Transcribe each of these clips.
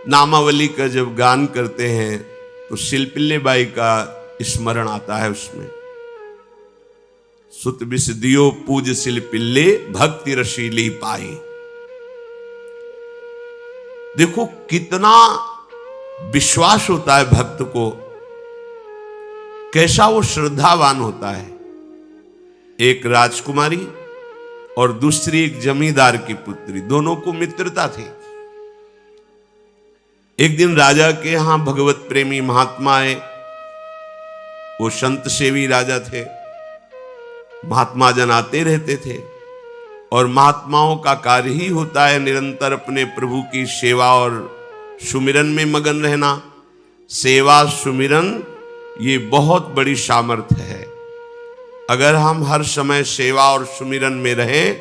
नामावली का जब गान करते हैं तो शिल्पिल्ले बाई का स्मरण आता है उसमें। सुत बिस दियो पूज शिल्पिल्ले भक्ति रशीली पाई। देखो कितना विश्वास होता है भक्त को, कैसा वो श्रद्धावान होता है। एक राजकुमारी और दूसरी एक जमींदार की पुत्री, दोनों को मित्रता थी। एक दिन राजा के यहां भगवत प्रेमी महात्मा आए। वो संत सेवी राजा थे। महात्मा जन आते रहते थे और महात्माओं का कार्य ही होता है निरंतर अपने प्रभु की सेवा और सुमिरन में मगन रहना। सेवा सुमिरन ये बहुत बड़ी सामर्थ्य है। अगर हम हर समय सेवा और सुमिरन में रहें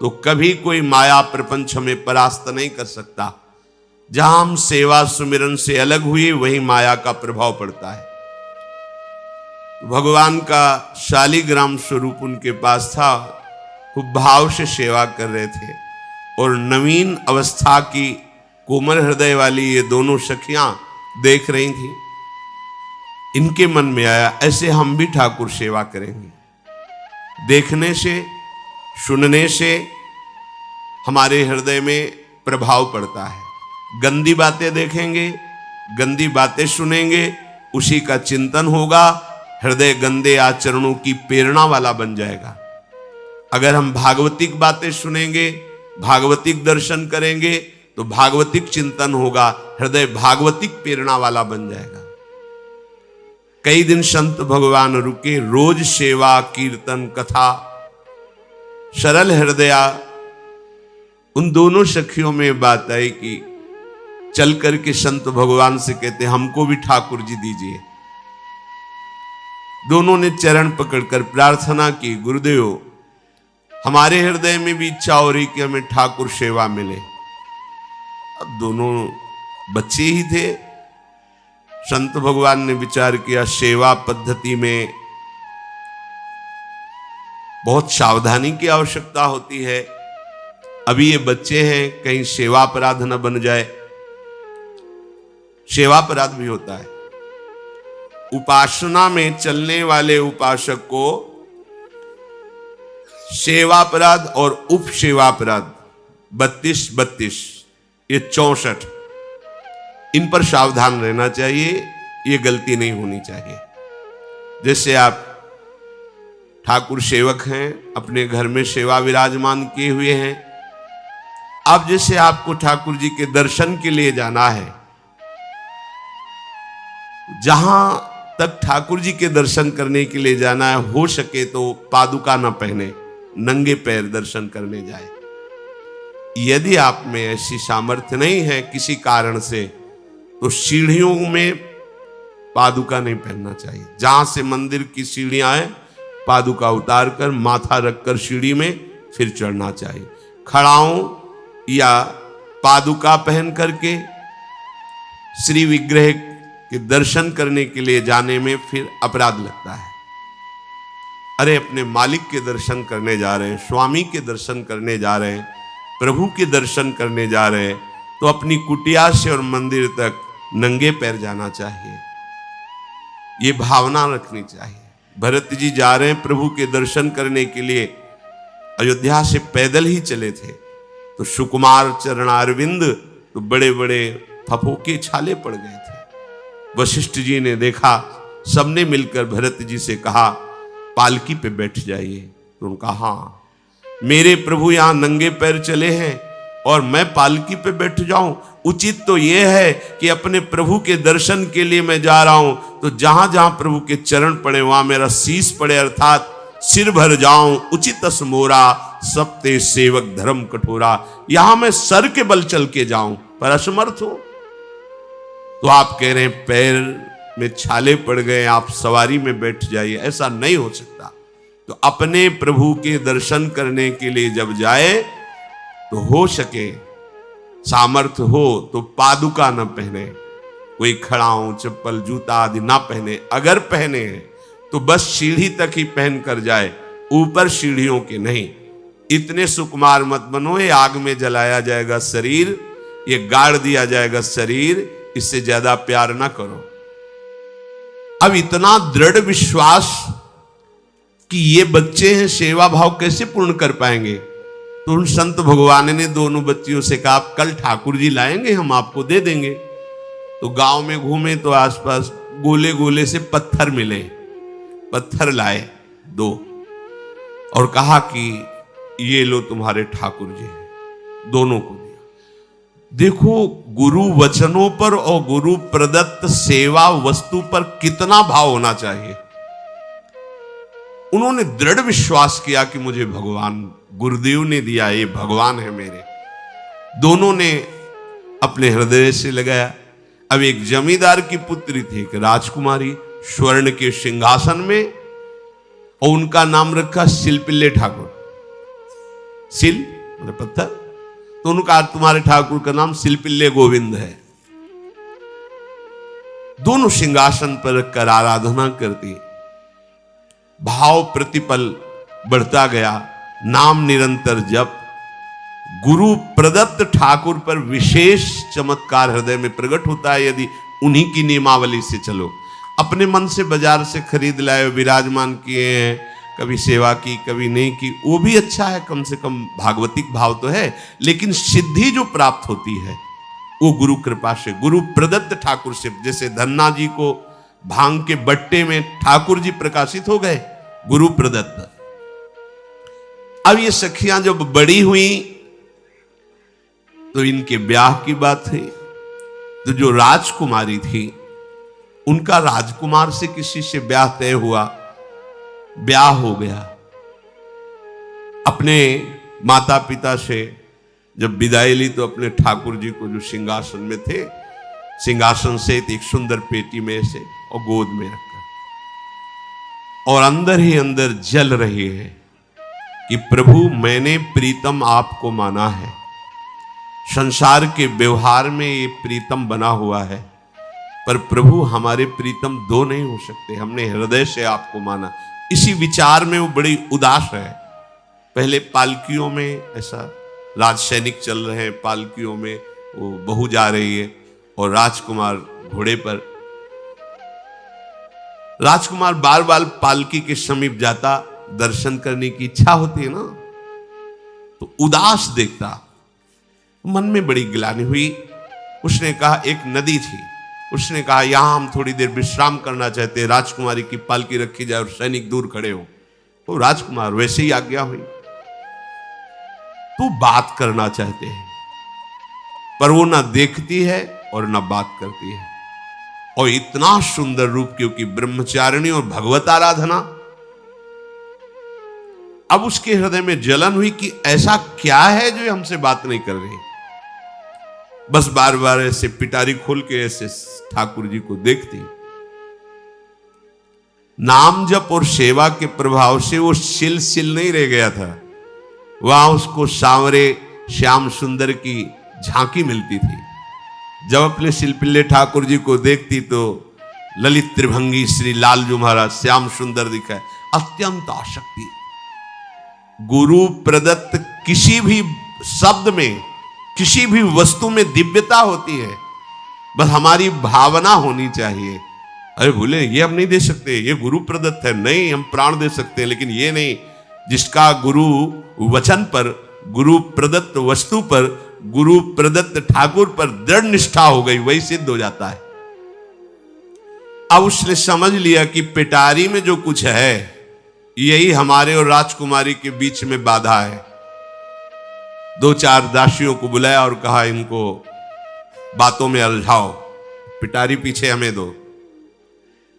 तो कभी कोई माया प्रपंच हमें परास्त नहीं कर सकता। जहां हम सेवा सुमिरन से अलग हुए वहीं माया का प्रभाव पड़ता है। भगवान का शालिग्राम स्वरूप उनके पास था। खूब भाव से सेवा कर रहे थे और नवीन अवस्था की कोमल हृदय वाली ये दोनों सखियां देख रही थी। इनके मन में आया ऐसे हम भी ठाकुर सेवा करेंगे। देखने से सुनने से हमारे हृदय में प्रभाव पड़ता है। गंदी बातें देखेंगे, गंदी बातें सुनेंगे, उसी का चिंतन होगा, हृदय गंदे आचरणों की प्रेरणा वाला बन जाएगा। अगर हम भागवतिक बातें सुनेंगे, भागवतिक दर्शन करेंगे तो भागवतिक चिंतन होगा, हृदय भागवतिक प्रेरणा वाला बन जाएगा। कई दिन संत भगवान रुके, रोज सेवा कीर्तन कथा, सरल हृदया। उन दोनों सखियों में बात आई कि चल करके संत भगवान से कहते हमको भी ठाकुर जी दीजिए। दोनों ने चरण पकड़कर प्रार्थना की, गुरुदेव हमारे हृदय में भी इच्छा हो रही कि हमें ठाकुर सेवा मिले। अब दोनों बच्चे ही थे। संत भगवान ने विचार किया सेवा पद्धति में बहुत सावधानी की आवश्यकता होती है। अभी ये बच्चे हैं, कहीं सेवा अपराध न बन जाए। सेवा अपराध भी होता है। उपासना में चलने वाले उपासक को सेवापराध और उपसेवापराध 32 ये 64, इन पर सावधान रहना चाहिए। ये गलती नहीं होनी चाहिए। जैसे आप ठाकुर सेवक हैं, अपने घर में सेवा विराजमान किए हुए हैं। अब जैसे आपको ठाकुर जी के दर्शन के लिए जाना है, जहां तक ठाकुर जी के दर्शन करने के लिए जाना है, हो सके तो पादुका न पहने, नंगे पैर दर्शन करने जाए। यदि आप में ऐसी सामर्थ्य नहीं है किसी कारण से, तो सीढ़ियों में पादुका नहीं पहनना चाहिए। जहां से मंदिर की सीढ़ियां हैं, पादुका उतार कर माथा रखकर सीढ़ी में फिर चढ़ना चाहिए। खड़ाओं या पादुका पहन करके श्री विग्रह के दर्शन करने के लिए जाने में फिर अपराध लगता है। अरे अपने मालिक के दर्शन करने जा रहे हैं, स्वामी के दर्शन करने जा रहे हैं, प्रभु के दर्शन करने जा रहे हैं, तो अपनी कुटिया से और मंदिर तक नंगे पैर जाना चाहिए। ये भावना रखनी चाहिए। भरत जी जा रहे हैं प्रभु के दर्शन करने के लिए, अयोध्या से पैदल ही चले थे, तो सुकुमार चरणारविंद तो बड़े बड़े फफोके छाले पड़ गए थे। वशिष्ठ जी ने देखा, सबने मिलकर भरत जी से कहा पालकी पे बैठ जाइए। तो उनका हाँ, मेरे प्रभु यहां नंगे पैर चले हैं और मैं पालकी पे बैठ जाऊं? उचित तो यह है कि अपने प्रभु के दर्शन के लिए मैं जा रहा हूं, तो जहां जहां प्रभु के चरण पड़े वहां मेरा शीश पड़े, अर्थात सिर भर जाऊं। उचित असमोरा सबते सेवक धर्म कठोरा। यहां मैं सर के बल चल के जाऊं पर असमर्थ हूं। तो आप कह रहे हैं पैर में छाले पड़ गए, आप सवारी में बैठ जाइए। ऐसा नहीं हो सकता। तो अपने प्रभु के दर्शन करने के लिए जब जाए तो हो सके, सामर्थ्य हो तो पादुका न पहने, कोई खड़ाऊं चप्पल जूता आदि ना पहने। अगर पहने हैं तो बस सीढ़ी तक ही पहन कर जाए, ऊपर सीढ़ियों के नहीं। इतने सुकुमार मत बनो, ये आग में जलाया जाएगा शरीर, ये गाड़ दिया जाएगा शरीर, इससे ज्यादा प्यार ना करो। अब इतना दृढ़ विश्वास कि ये बच्चे हैं, सेवा भाव कैसे पूर्ण कर पाएंगे? तो उन संत भगवान ने दोनों बच्चियों से कहा, कल ठाकुर जी लाएंगे, हम आपको दे देंगे। तो गांव में घूमे तो आसपास गोले गोले से पत्थर मिले, पत्थर लाए 2 और कहा कि ये लो तुम्हारे ठाकुर जी हैं। दोनों को दिया। देखो गुरु वचनों पर और गुरु प्रदत्त सेवा वस्तु पर कितना भाव होना चाहिए। उन्होंने दृढ़ विश्वास किया कि मुझे भगवान गुरुदेव ने दिया, ये भगवान है मेरे। दोनों ने अपने हृदय से लगाया। अब एक जमींदार की पुत्री थी, एक राजकुमारी, स्वर्ण के सिंहासन में, और उनका नाम रखा शिलपिल्ले ठाकुर। शिल मतलब पत्थर, तो उनका तुम्हारे ठाकुर का नाम शिलपिल्ले गोविंद है। दोनों सिंहासन पर रखकर आराधना करती। भाव प्रतिपल बढ़ता गया, नाम निरंतर जप। गुरु प्रदत्त ठाकुर पर विशेष चमत्कार हृदय में प्रकट होता है यदि उन्हीं की नियमावली से चलो। अपने मन से बाजार से खरीद लाए, विराजमान किए हैं, कभी सेवा की कभी नहीं की, वो भी अच्छा है, कम से कम भागवतिक भाव तो है। लेकिन सिद्धि जो प्राप्त होती है वो गुरु कृपा से, गुरु प्रदत्त ठाकुर से। जैसे धन्ना जी को भांग के बट्टे में ठाकुर जी प्रकाशित हो गए, गुरु प्रदत्त। अब ये सखियां जब बड़ी हुई तो इनके ब्याह की बात थी। तो जो राजकुमारी थी उनका राजकुमार से किसी से ब्याह तय हुआ, ब्याह हो गया। अपने माता पिता से जब विदाई ली तो अपने ठाकुर जी को जो सिंहासन में थे, सिंहासन से एक सुंदर पेटी में से और गोद में रखकर, और अंदर ही अंदर जल रही है कि प्रभु मैंने प्रीतम आपको माना है, संसार के व्यवहार में ये प्रीतम बना हुआ है, पर प्रभु हमारे प्रीतम 2 नहीं हो सकते, हमने हृदय से आपको माना। इसी विचार में वो बड़ी उदास है। पहले पालकियों में ऐसा राज सैनिक चल रहे हैं, पालकियों में वो बहू जा रही है और राजकुमार घोड़े पर। राजकुमार बार बार पालकी के समीप जाता, दर्शन करने की इच्छा होती है ना, तो उदास देखता, मन में बड़ी गिलानी हुई। उसने कहा, एक नदी थी, उसने कहा यहां हम थोड़ी देर विश्राम करना चाहते हैं, राजकुमारी की पालकी रखी जाए और सैनिक दूर खड़े हो। तो राजकुमार वैसे ही आज्ञा हुई। तू बात करना चाहते हैं, पर वो ना देखती है और ना बात करती है, और इतना सुंदर रूप, क्योंकि ब्रह्मचारिणी और भगवत आराधना। अब उसके हृदय में जलन हुई कि ऐसा क्या है जो हमसे बात नहीं कर रही। बस बार बार ऐसे पिटारी खोल के ऐसे ठाकुर जी को देखती। नाम जप और सेवा के प्रभाव से वो सिल नहीं रह गया था, वहां उसको सांवरे श्याम सुंदर की झांकी मिलती थी। जब अपने शिलपिल्ले ठाकुर जी को देखती तो ललित त्रिभंगी श्री लाल जो महाराज श्याम सुंदर दिखाए, अत्यंत आसक्ति। गुरु प्रदत्त किसी भी शब्द में, किसी भी वस्तु में दिव्यता होती है, बस हमारी भावना होनी चाहिए। अरे बोले ये हम नहीं दे सकते, ये गुरु प्रदत्त है, नहीं हम प्राण दे सकते हैं, लेकिन ये नहीं। जिसका गुरु वचन पर, गुरु प्रदत्त वस्तु पर, गुरु प्रदत्त ठाकुर पर दृढ़ निष्ठा हो गई, वही सिद्ध हो जाता है। अब उसने समझ लिया कि पिटारी में जो कुछ है यही हमारे और राजकुमारी के बीच में बाधा है। 2-4 दासियों को बुलाया और कहा इनको बातों में उलझाओ, पिटारी पीछे हमें दो।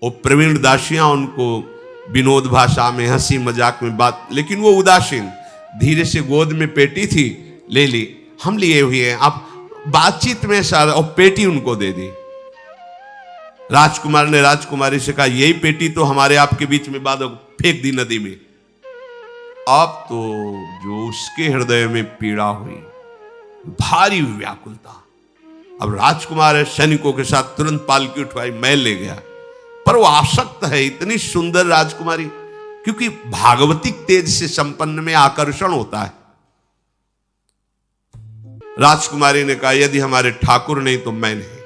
और प्रवीण दासियां उनको विनोद भाषा में, हंसी मजाक में बात, लेकिन वो उदासीन। धीरे से गोद में पेटी थी, ले ली, हम लिए हुए हैं, आप बातचीत में सारा, और पेटी उनको दे दी। राजकुमार ने राजकुमारी से कहा यही पेटी तो हमारे आपके बीच में बात, फेंक दी नदी में। अब तो जो उसके हृदय में पीड़ा हुई, भारी व्याकुलता। अब राजकुमार है, सैनिकों के साथ तुरंत पालकी उठवाई, महल ले गया। पर वो आसक्त है, इतनी सुंदर राजकुमारी, क्योंकि भागवतिक तेज से संपन्न में आकर्षण होता है। राजकुमारी ने कहा, यदि हमारे ठाकुर नहीं तो मैं नहीं।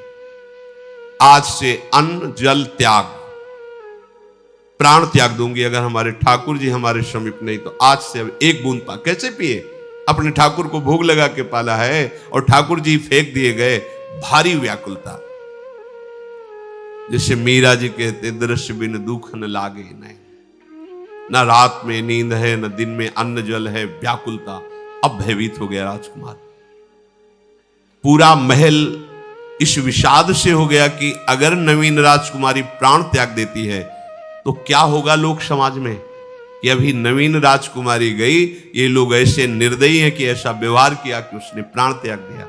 आज से अन्न जल त्याग, प्राण त्याग दूंगी। अगर हमारे ठाकुर जी हमारे समीप नहीं तो आज से अब एक बूंद पा। कैसे पिए? अपने ठाकुर को भोग लगा के पाला है और ठाकुर जी फेंक दिए गए। भारी व्याकुलता, जैसे मीरा जी कहते, दृश्य बिन दुख न लागे नहीं। ना रात में नींद है, न दिन में अन्न जल है, व्याकुलता। अब भयभीत हो गया राजकुमार। पूरा महल इस विषाद से हो गया कि अगर नवीन राजकुमारी प्राण त्याग देती है तो क्या होगा लोक समाज में, कि अभी नवीन राजकुमारी गई, ये लोग ऐसे निर्दयी हैं कि ऐसा व्यवहार किया कि उसने प्राण त्याग दिया।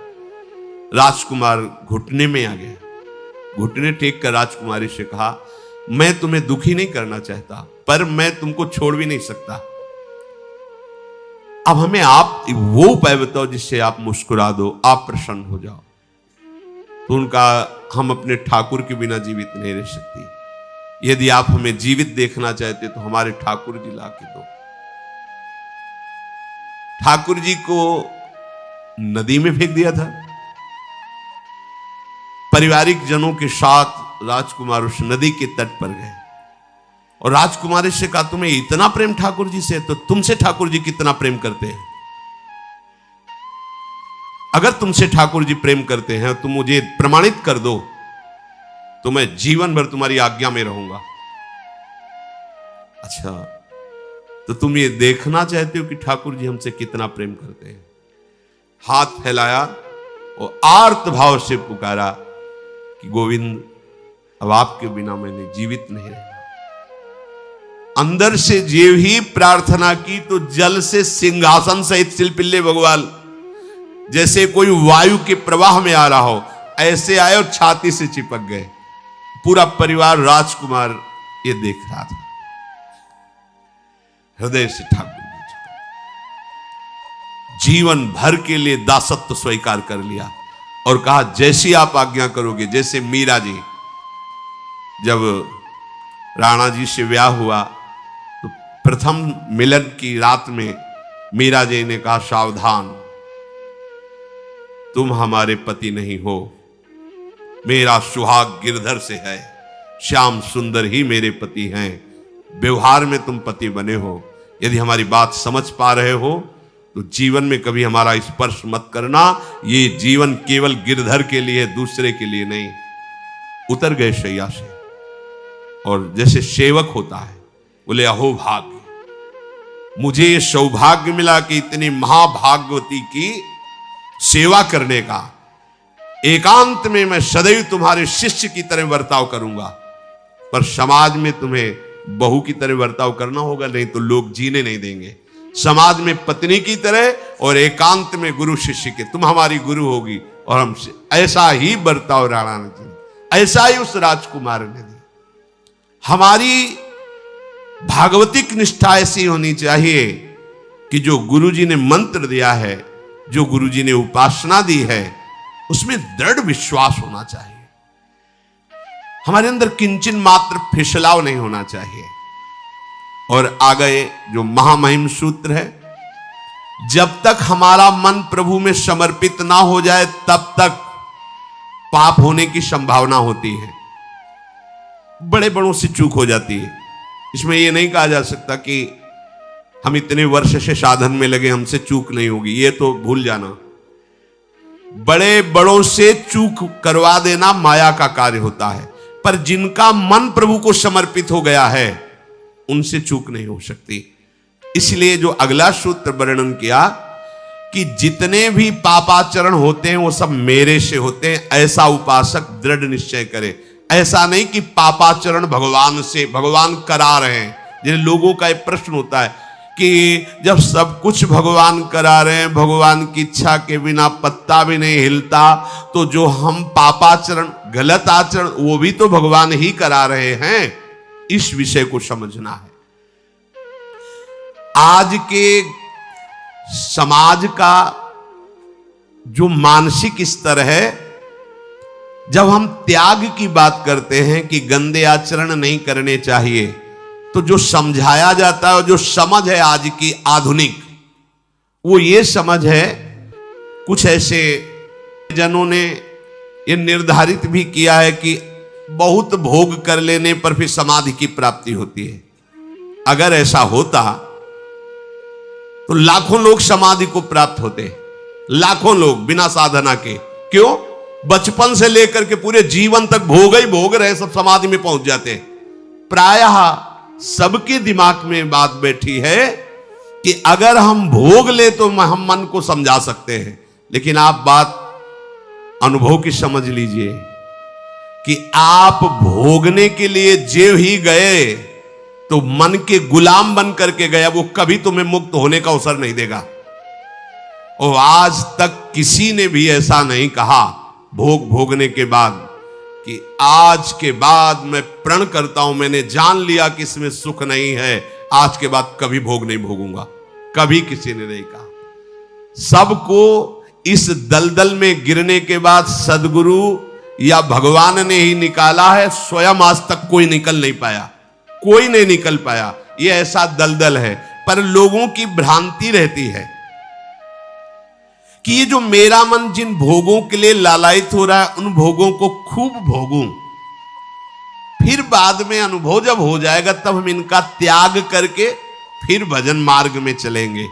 राजकुमार घुटने में आ गया। घुटने टेक कर राजकुमारी से कहा, मैं तुम्हें दुखी नहीं करना चाहता, पर मैं तुमको छोड़ भी नहीं सकता। अब हमें आप वो उपाय बताओ जिससे आप मुस्कुरा दो, आप प्रसन्न हो जाओ। तो उनका, हम अपने ठाकुर के बिना जीवित नहीं रह सकती। यदि आप हमें जीवित देखना चाहते तो हमारे ठाकुर जी ला के दो। ठाकुर जी को नदी में फेंक दिया था। पारिवारिक जनों के साथ राजकुमार उस नदी के तट पर गए और राजकुमारी से कहा, तुम्हें इतना प्रेम ठाकुर जी से, तो तुमसे ठाकुर जी कितना प्रेम करते हैं? अगर तुमसे ठाकुर जी प्रेम करते हैं तो मुझे प्रमाणित कर दो, तो मैं जीवन भर तुम्हारी आज्ञा में रहूंगा। अच्छा, तो तुम ये देखना चाहते हो कि ठाकुर जी हमसे कितना प्रेम करते हैं? हाथ फैलाया और आर्त भाव से पुकारा कि गोविंद, अब आपके बिना मैंने जीवित नहीं रहना। अंदर से जेव ही प्रार्थना की तो जल से सिंहासन सहित शिल्पिल्ले भगवान जैसे कोई वायु के प्रवाह में आ रहा हो, ऐसे आए और छाती से चिपक गए। पूरा परिवार, राजकुमार ये देख रहा था। हृदय से ठाकुर जी जीवन भर के लिए दासत्व स्वीकार कर लिया और कहा, जैसी आप आज्ञा करोगे। जैसे मीरा जी, जब राणा जी से ब्याह हुआ तो प्रथम मिलन की रात में मीरा जी ने कहा, सावधान, तुम हमारे पति नहीं हो, मेरा सुहाग गिरधर से है, श्याम सुंदर ही मेरे पति हैं। व्यवहार में तुम पति बने हो। यदि हमारी बात समझ पा रहे हो तो जीवन में कभी हमारा स्पर्श मत करना। ये जीवन केवल गिरधर के लिए, दूसरे के लिए नहीं। उतर गए शैया से और जैसे सेवक होता है, बोले, अहो भाग्य, मुझे ये सौभाग्य मिला कि इतनी महाभाग्यवती की सेवा करने का। एकांत में मैं सदैव तुम्हारे शिष्य की तरह बर्ताव करूंगा, पर समाज में तुम्हें बहू की तरह बर्ताव करना होगा, नहीं तो लोग जीने नहीं देंगे। समाज में पत्नी की तरह और एकांत में गुरु शिष्य के। तुम हमारी गुरु होगी और हमसे ऐसा ही बर्ताव राणा ने किया, ऐसा ही उस राजकुमार ने दी। हमारी भागवतिक निष्ठा ऐसी होनी चाहिए कि जो गुरुजी ने मंत्र दिया है, जो गुरुजी ने उपासना दी है, उसमें दृढ़ विश्वास होना चाहिए। हमारे अंदर किंचन मात्र फिसलाव नहीं होना चाहिए। और आगे जो महामहिम सूत्र है, जब तक हमारा मन प्रभु में समर्पित ना हो जाए तब तक पाप होने की संभावना होती है। बड़े बड़ों से चूक हो जाती है। इसमें यह नहीं कहा जा सकता कि हम इतने वर्ष से साधन में लगे, हमसे चूक नहीं होगी, ये तो भूल जाना। बड़े बड़ों से चूक करवा देना माया का कार्य होता है, पर जिनका मन प्रभु को समर्पित हो गया है उनसे चूक नहीं हो सकती। इसलिए जो अगला सूत्र वर्णन किया कि जितने भी पापाचरण होते हैं वो सब मेरे से होते हैं, ऐसा उपासक दृढ़ निश्चय करे। ऐसा नहीं कि पापाचरण भगवान से, भगवान करा रहे हैं। जिन लोगों का एक प्रश्न होता है कि जब सब कुछ भगवान करा रहे हैं, भगवान की इच्छा के बिना पत्ता भी नहीं हिलता, तो जो हम पापाचरण, गलत आचरण, वो भी तो भगवान ही करा रहे हैं। इस विषय को समझना है। आज के समाज का जो मानसिक स्तर है, जब हम त्याग की बात करते हैं कि गंदे आचरण नहीं करने चाहिए, तो जो समझाया जाता है और जो समझ है आज की आधुनिक, वो ये समझ है कुछ ऐसे जनों ने यह निर्धारित भी किया है कि बहुत भोग कर लेने पर फिर समाधि की प्राप्ति होती है। अगर ऐसा होता तो लाखों लोग समाधि को प्राप्त होते, लाखों लोग बिना साधना के। क्यों? बचपन से लेकर के पूरे जीवन तक भोग ही भोग रहे, सब समाधि में पहुंच जाते। प्रायः सबके दिमाग में बात बैठी है कि अगर हम भोग ले तो हम मन को समझा सकते हैं, लेकिन आप बात अनुभव की समझ लीजिए कि आप भोगने के लिए जो ही गए तो मन के गुलाम बन करके गया, वो कभी तुम्हें मुक्त होने का अवसर नहीं देगा। और आज तक किसी ने भी ऐसा नहीं कहा भोग भोगने के बाद कि आज के बाद मैं प्रण करता हूं, मैंने जान लिया कि इसमें सुख नहीं है, आज के बाद कभी भोग नहीं भोगूंगा। कभी किसी ने नहीं कहा। सबको इस दलदल में गिरने के बाद सदगुरु या भगवान ने ही निकाला है, स्वयं आज तक कोई निकल नहीं पाया, कोई नहीं निकल पाया। ये ऐसा दलदल है। पर लोगों की भ्रांति रहती है कि ये जो मेरा मन जिन भोगों के लिए लालायित हो रहा है, उन भोगों को खूब भोगूं, फिर बाद में अनुभव जब हो जाएगा तब हम इनका त्याग करके फिर भजन मार्ग में चलेंगे।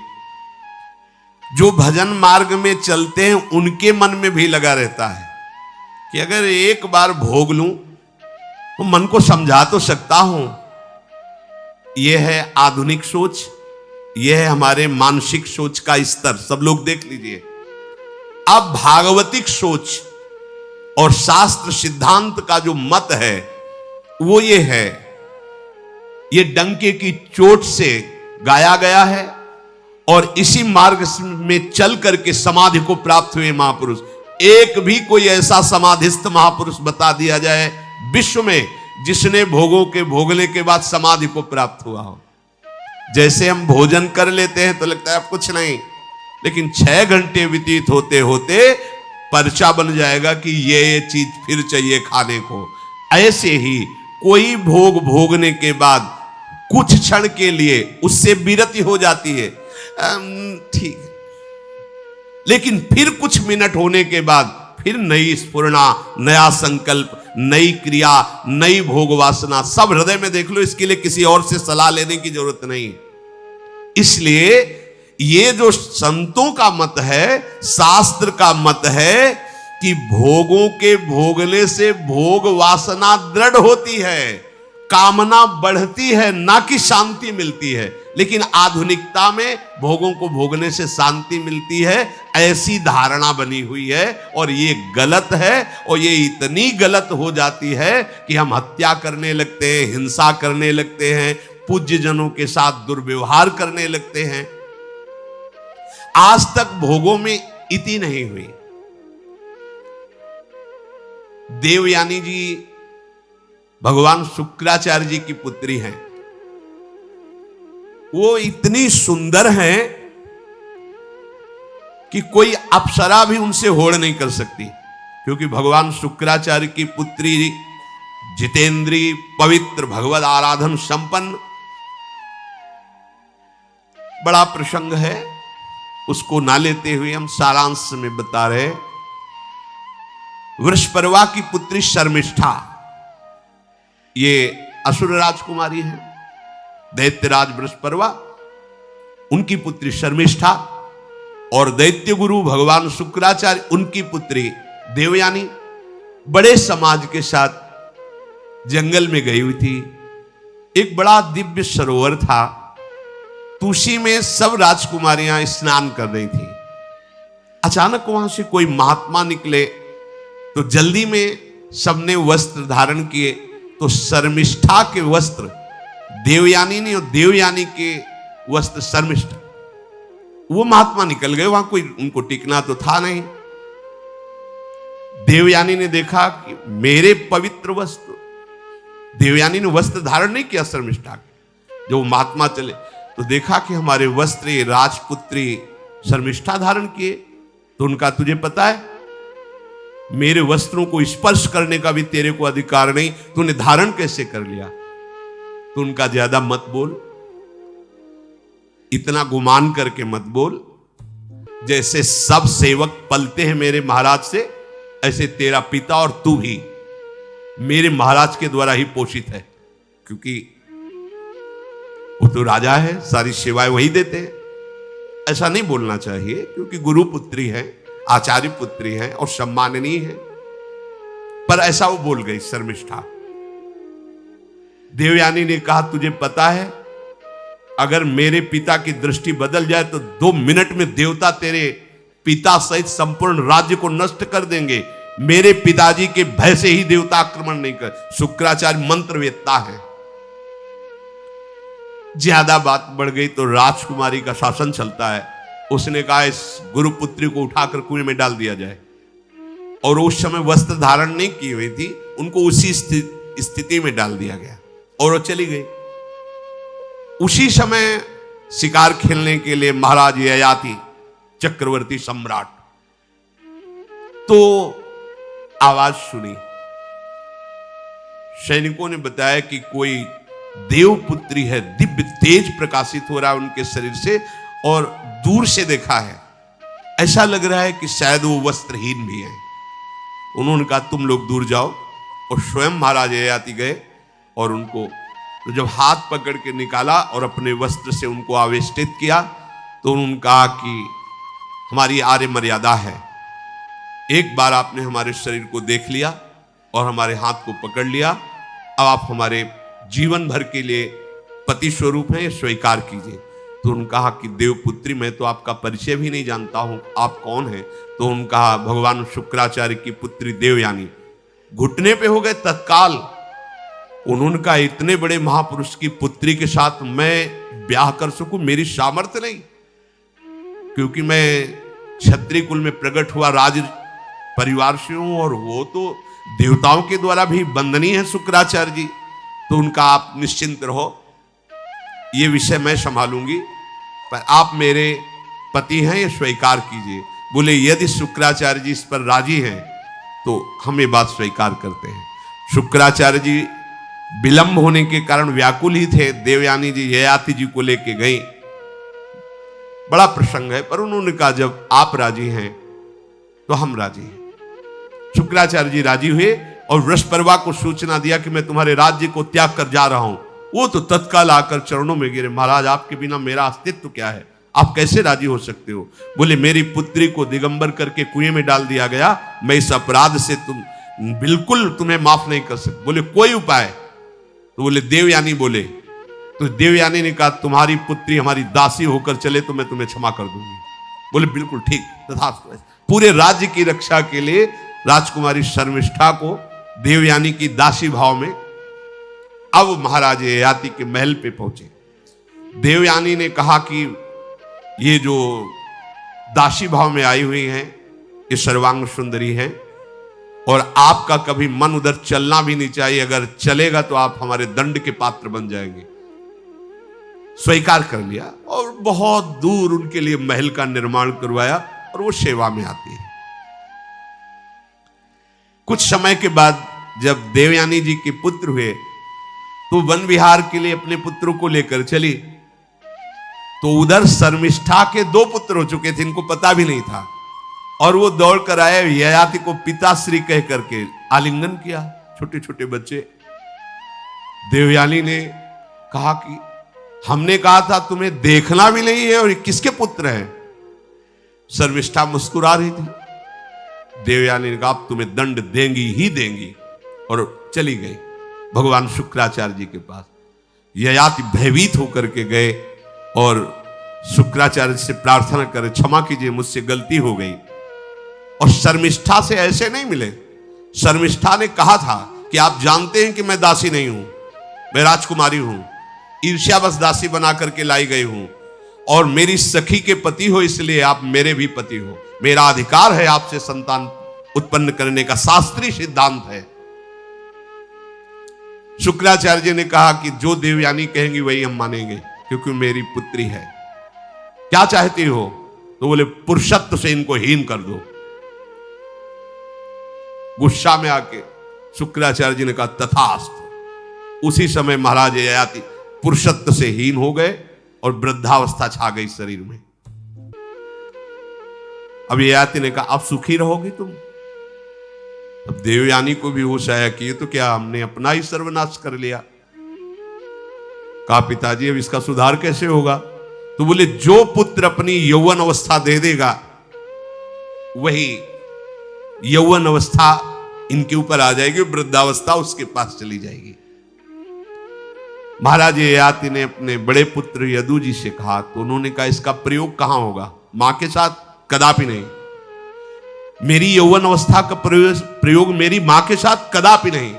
जो भजन मार्ग में चलते हैं उनके मन में भी लगा रहता है कि अगर एक बार भोग लूं तो मन को समझा तो सकता हूं। यह है आधुनिक सोच, यह है हमारे मानसिक सोच का स्तर। सब लोग देख लीजिए। अब भागवतिक सोच और शास्त्र सिद्धांत का जो मत है वो ये है, ये डंके की चोट से गाया गया है और इसी मार्ग में चल करके समाधि को प्राप्त हुए महापुरुष। एक भी कोई ऐसा समाधिस्थ महापुरुष बता दिया जाए विश्व में जिसने भोगों के भोगने के बाद समाधि को प्राप्त हुआ हो। जैसे हम भोजन कर लेते हैं तो लगता है अब कुछ नहीं, लेकिन 6 घंटे व्यतीत होते होते पर्चा बन जाएगा कि ये चीज फिर चाहिए खाने को। ऐसे ही कोई भोग भोगने के बाद कुछ क्षण के लिए उससे विरति हो जाती है, ठीक, लेकिन फिर कुछ मिनट होने के बाद फिर नई स्फुरना, नया संकल्प, नई क्रिया, नई भोग वासना सब हृदय में देख लो। इसके लिए किसी और से सलाह लेने की जरूरत नहीं। इसलिए ये जो संतों का मत है, शास्त्र का मत है कि भोगों के भोगने से भोग वासना दृढ़ होती है, कामना बढ़ती है, ना कि शांति मिलती है। लेकिन आधुनिकता में भोगों को भोगने से शांति मिलती है, ऐसी धारणा बनी हुई है और ये गलत है। और ये इतनी गलत हो जाती है कि हम हत्या करने लगते हैं, हिंसा करने लगते हैं, पूज्य जनों के साथ दुर्व्यवहार करने लगते हैं। आज तक भोगों में इति नहीं हुई। देवयानी जी भगवान शुक्राचार्य जी की पुत्री हैं। वो इतनी सुंदर हैं कि कोई अप्सरा भी उनसे होड़ नहीं कर सकती, क्योंकि भगवान शुक्राचार्य की पुत्री जितेंद्री, पवित्र, भगवद आराधन संपन्न। बड़ा प्रसंग है, उसको ना लेते हुए हम सारांश में बता रहे। वृषपर्वा की पुत्री शर्मिष्ठा, ये असुर राजकुमारी है। दैत्यराज वृषपर्वा, उनकी पुत्री शर्मिष्ठा, और दैत्य गुरु भगवान शुक्राचार्य, उनकी पुत्री देवयानी बड़े समाज के साथ जंगल में गई हुई थी। एक बड़ा दिव्य सरोवर था, तुलसी में सब राजकुमारियां स्नान कर रही थी। अचानक वहां से कोई महात्मा निकले तो जल्दी में सबने वस्त्र धारण किए। तो शर्मिष्ठा के वस्त्र देवयानी ने और देवयानी के वस्त्र शर्मिष्ठा, वो महात्मा निकल गए। वहां कोई उनको टिकना तो था नहीं। देवयानी ने देखा कि मेरे पवित्र वस्त्र, देवयानी ने वस्त्र धारण नहीं किया शर्मिष्ठा के। जब महात्मा चले तो देखा कि हमारे वस्त्र राजपुत्री शर्मिष्ठा धारण किए। तो उनका, तुझे पता है मेरे वस्त्रों को स्पर्श करने का भी तेरे को अधिकार नहीं, तूने धारण कैसे कर लिया? तो उनका, ज्यादा मत बोल, इतना गुमान करके मत बोल। जैसे सब सेवक पलते हैं मेरे महाराज से, ऐसे तेरा पिता और तू भी मेरे महाराज के द्वारा ही पोषित है, क्योंकि वो तो राजा है, सारी सेवाएं वही देते हैं। ऐसा नहीं बोलना चाहिए, क्योंकि गुरु पुत्री है, आचार्य पुत्री है और सम्माननीय है, पर ऐसा वो बोल गई शर्मिष्ठा। देवयानी ने कहा, तुझे पता है अगर मेरे पिता की दृष्टि बदल जाए तो 2 मिनट में देवता तेरे पिता सहित संपूर्ण राज्य को नष्ट कर देंगे। मेरे पिताजी के भय से ही देवता आक्रमण नहीं कर। शुक्राचार्य मंत्रवेत्ता है। ज्यादा बात बढ़ गई तो राजकुमारी का शासन चलता है। उसने कहा इस गुरुपुत्री को उठाकर कुएं में डाल दिया जाए, और उस समय वस्त्र धारण नहीं की हुई थी, उनको उसी स्थिति में डाल दिया गया और वो चली गई। उसी समय शिकार खेलने के लिए महाराज ययाति चक्रवर्ती सम्राट तो आवाज सुनी। सैनिकों ने बताया कि कोई देवपुत्री है, दिव्य तेज प्रकाशित हो रहा है उनके शरीर से, और दूर से देखा है ऐसा लग रहा है कि शायद वो वस्त्रहीन भी है। उन्होंने कहा तुम लोग दूर जाओ, और स्वयं महाराज ययाति गए और उनको तो जब हाथ पकड़ के निकाला और अपने वस्त्र से उनको आवेष्टित किया, तो उन्होंने कहा कि हमारी आर्य मर्यादा है, एक बार आपने हमारे शरीर को देख लिया और हमारे हाथ को पकड़ लिया, अब आप हमारे जीवन भर के लिए पति स्वरूप हैं, स्वीकार कीजिए। तो उन्होंने कहा कि देवपुत्री, मैं तो आपका परिचय भी नहीं जानता हूं, आप कौन हैं? तो उन्होंने कहा भगवान शुक्राचार्य की पुत्री देवयानी। घुटने पे हो गए तत्काल। उन्होंने कहा इतने बड़े महापुरुष की पुत्री के साथ मैं ब्याह कर सकूं, मेरी सामर्थ्य नहीं, क्योंकि मैं क्षत्रिय कुल में प्रकट हुआ राज परिवार से हूं, और वो तो देवताओं के द्वारा भी वंदनीय है शुक्राचार्य जी। तो उनका आप निश्चिंत रहो, ये विषय मैं संभालूंगी, पर आप मेरे पति हैं, ये स्वीकार कीजिए। बोले यदि शुक्राचार्य जी इस पर राजी हैं तो हम ये बात स्वीकार करते हैं। शुक्राचार्य जी विलंब होने के कारण व्याकुल ही थे। देवयानी जी ययाति जी को लेके गई। बड़ा प्रसंग है, पर उन्होंने कहा जब आप राजी हैं तो हम राजी हैं। शुक्राचार्य जी राजी हुए और वृषपर्वा को सूचना दिया कि मैं तुम्हारे राज्य को त्याग कर जा रहा हूं। वो तो तत्काल आकर चरणों में गिरे, महाराज आपके बिना मेरा अस्तित्व क्या है, आप कैसे राजी हो सकते हो? बोले मेरी पुत्री को दिगंबर करके कुएं में डाल दिया गया, मैं इस अपराध से बिल्कुल तुम्हें माफ नहीं कर सकता। बोले कोई उपाय? तो बोले देवयानी बोले। तो देवयानी ने कहा तुम्हारी पुत्री हमारी दासी होकर चले तो मैं तुम्हें क्षमा कर दूंगी। बोले बिल्कुल ठीक, तथास्तु। पूरे राज्य की रक्षा के लिए राजकुमारी शर्मिष्ठा को देवयानी की दासी भाव में अब महाराज ययाति के महल पे पहुंचे। देवयानी ने कहा कि ये जो दासी भाव में आई हुई हैं ये सर्वांग सुंदरी हैं, और आपका कभी मन उधर चलना भी नहीं चाहिए, अगर चलेगा तो आप हमारे दंड के पात्र बन जाएंगे। स्वीकार कर लिया और बहुत दूर उनके लिए महल का निर्माण करवाया, और वो सेवा में आती है। कुछ समय के बाद जब देवयानी जी के पुत्र हुए तो वन विहार के लिए अपने पुत्रों को लेकर चली, तो उधर शर्मिष्ठा के 2 पुत्र हो चुके थे, इनको पता भी नहीं था, और वो दौड़ कर आए, ययाति को पिताश्री कह करके आलिंगन किया। छोटे छोटे बच्चे। देवयानी ने कहा कि हमने कहा था तुम्हें देखना भी नहीं है, और ये किसके पुत्र हैं? शर्मिष्ठा मुस्कुरा रही थी। देवयानी ने कहा अब तुम्हें दंड देंगी ही देंगी, और चली गई भगवान शुक्राचार्य जी के पास। ययाति भयभीत होकर के गए और शुक्राचार्य से प्रार्थना करे क्षमा कीजिए मुझसे गलती हो गई। और शर्मिष्ठा से ऐसे नहीं मिले। शर्मिष्ठा ने कहा था कि आप जानते हैं कि मैं दासी नहीं हूं, मैं राजकुमारी हूं, ईर्ष्यावश दासी बना करके लाई गई हूं, और मेरी सखी के पति हो इसलिए आप मेरे भी पति हो, मेरा अधिकार है आपसे संतान उत्पन्न करने का, शास्त्रीय सिद्धांत है। शुक्राचार्य जी ने कहा कि जो देवयानी कहेंगी वही हम मानेंगे, क्योंकि मेरी पुत्री है। क्या चाहती हो? तो बोले पुरुषत्व से इनको हीन कर दो। गुस्सा में आके शुक्राचार्य जी ने कहा तथास्तु। उसी समय महाराज ययाति पुरुषत्व से हीन हो गए और वृद्धावस्था छा गई शरीर में। अब ययाति ने कहा अब सुखी रहोगी तुम। अब देवयानी को भी होश आया कि ये तो क्या हमने अपना ही सर्वनाश कर लिया। कहा पिताजी अब इसका सुधार कैसे होगा? तो बोले जो पुत्र अपनी यौवन अवस्था दे देगा वही यौवन अवस्था इनके ऊपर आ जाएगी, वृद्धावस्था उसके पास चली जाएगी। महाराज ययाति ने अपने बड़े पुत्र यदु जी से कहा, तो उन्होंने कहा इसका प्रयोग कहां होगा? मां के साथ कदापि नहीं। मेरी यौवन अवस्था का प्रयोग मेरी मां के साथ कदापि नहीं,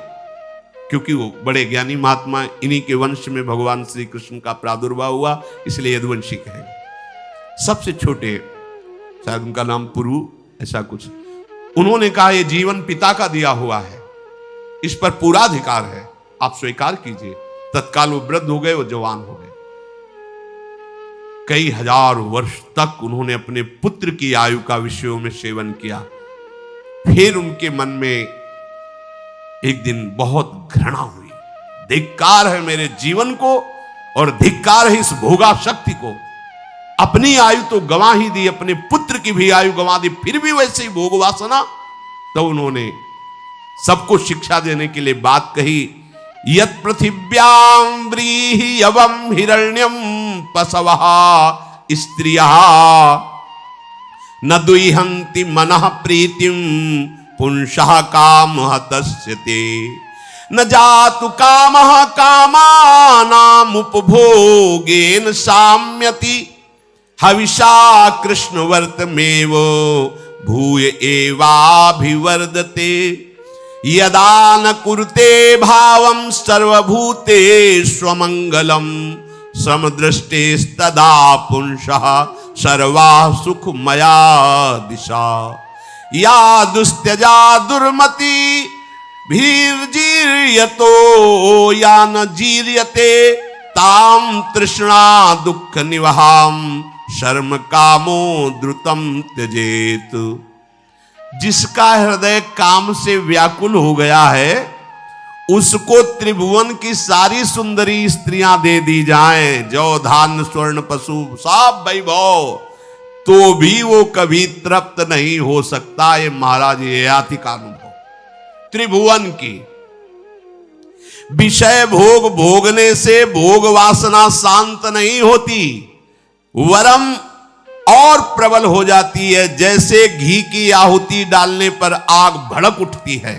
क्योंकि वो बड़े ज्ञानी महात्मा, इन्हीं के वंश में भगवान श्री कृष्ण का प्रादुर्भाव हुआ, इसलिए यदुवंशी कहेंगे। सबसे छोटे, शायद उनका नाम पुरु ऐसा कुछ, उन्होंने कहा यह जीवन पिता का दिया हुआ है, इस पर पूरा अधिकार है, आप स्वीकार कीजिए। तत्काल वो वृद्ध हो गए, वो जवान हो गए। कई हजार वर्ष तक उन्होंने अपने पुत्र की आयु का विषयों में सेवन किया। फिर उनके मन में एक दिन बहुत घृणा हुई, धिक्कार है मेरे जीवन को और धिक्कार है इस भोगा शक्ति को। अपनी आयु तो गंवा ही दी, अपने पुत्र की भी आयु गंवा दी, फिर भी वैसे ही भोग वासना। तो उन्होंने सबको शिक्षा देने के लिए बात कही, यत् पृथिव्यां व्रीहि यवं हिरण्यं पशवः स्त्रियः न दुह्यन्ति मनः प्रीतिं पुंसः कामः तस्यते न जातु कामः कामानाम् उपभोगेन साम्यति हविषा कृष्णवर्तमेव भूय एवाभिवर्धते यदा न कुरुते भावं सर्वभूतेष्वमङ्गलं समदृष्टेस्तदा पुंसः सर्वा सुखमया दिशा या दुस्त्यजा दुर्मति भीर्जीर्यतो या न जीर्यते ताम तृष्णा दुख निवहाम शर्म कामो द्रुतम त्यजेत। जिसका हृदय काम से व्याकुल हो गया है उसको त्रिभुवन की सारी सुंदरी स्त्रियां दे दी जाएं, जौ धान स्वर्ण पशु सब वैभव, तो भी वो कभी तृप्त नहीं हो सकता। ये महाराज ययाति का अनुभव। त्रिभुवन की विषय भोग भोगने से भोग वासना शांत नहीं होती, वरम और प्रबल हो जाती है। जैसे घी की आहुति डालने पर आग भड़क उठती है,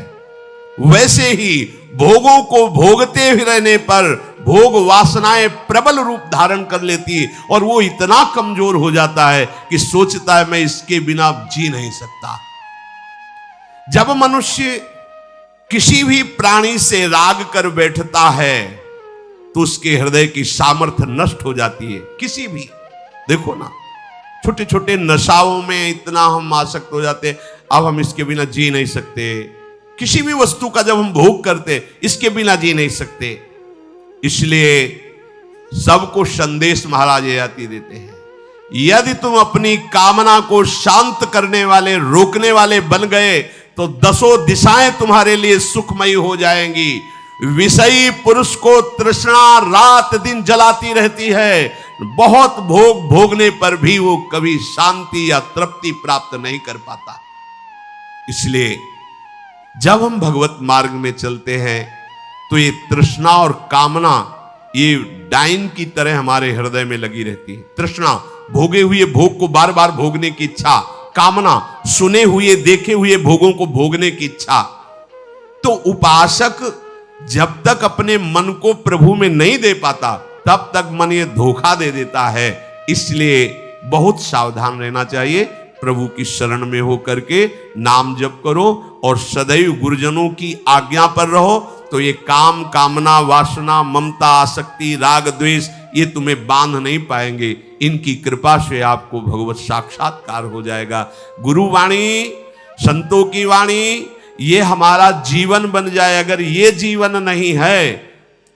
वैसे ही भोगों को भोगते ही रहने पर भोग वासनाएं प्रबल रूप धारण कर लेती है और वो इतना कमजोर हो जाता है कि सोचता है मैं इसके बिना जी नहीं सकता। जब मनुष्य किसी भी प्राणी से राग कर बैठता है तो उसके हृदय की सामर्थ्य नष्ट हो जाती है। किसी भी, देखो ना, छोटे छोटे नशाओं में इतना हम आसक्त हो जाते हैं, अब हम इसके बिना जी नहीं सकते। किसी भी वस्तु का जब हम भोग करते इसके बिना जी नहीं सकते। इसलिए सबको संदेश महाराज ययाति देते हैं, यदि तुम अपनी कामना को शांत करने वाले, रोकने वाले बन गए तो दसों दिशाएं तुम्हारे लिए सुखमयी हो जाएंगी। विषयी पुरुष को तृष्णा रात दिन जलाती रहती है, बहुत भोग भोगने पर भी वो कभी शांति या तृप्ति प्राप्त नहीं कर पाता। इसलिए जब हम भगवत मार्ग में चलते हैं तो ये तृष्णा और कामना ये डाइन की तरह हमारे हृदय में लगी रहती है। तृष्णा भोगे हुए भोग को बार बार भोगने की इच्छा, कामना सुने हुए देखे हुए भोगों को भोगने की इच्छा। तो उपासक जब तक अपने मन को प्रभु में नहीं दे पाता तब तक मन ये धोखा दे देता है। इसलिए बहुत सावधान रहना चाहिए। प्रभु की शरण में हो करके नाम जप करो और सदैव गुरुजनों की आज्ञा पर रहो, तो ये काम कामना वासना ममता आसक्ति राग द्वेष ये तुम्हें बांध नहीं पाएंगे। इनकी कृपा से आपको भगवत साक्षात्कार हो जाएगा। गुरु वाणी, संतों की वाणी ये हमारा जीवन बन जाए। अगर ये जीवन नहीं है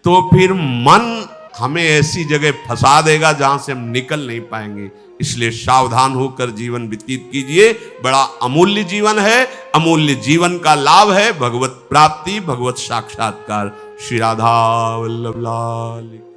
तो फिर मन हमें ऐसी जगह फंसा देगा जहां से हम निकल नहीं पाएंगे। इसलिए सावधान होकर जीवन व्यतीत कीजिए। बड़ा अमूल्य जीवन है, अमूल्य जीवन का लाभ है भगवत प्राप्ति, भगवत साक्षात्कार। श्री राधा वल्लभ लाल।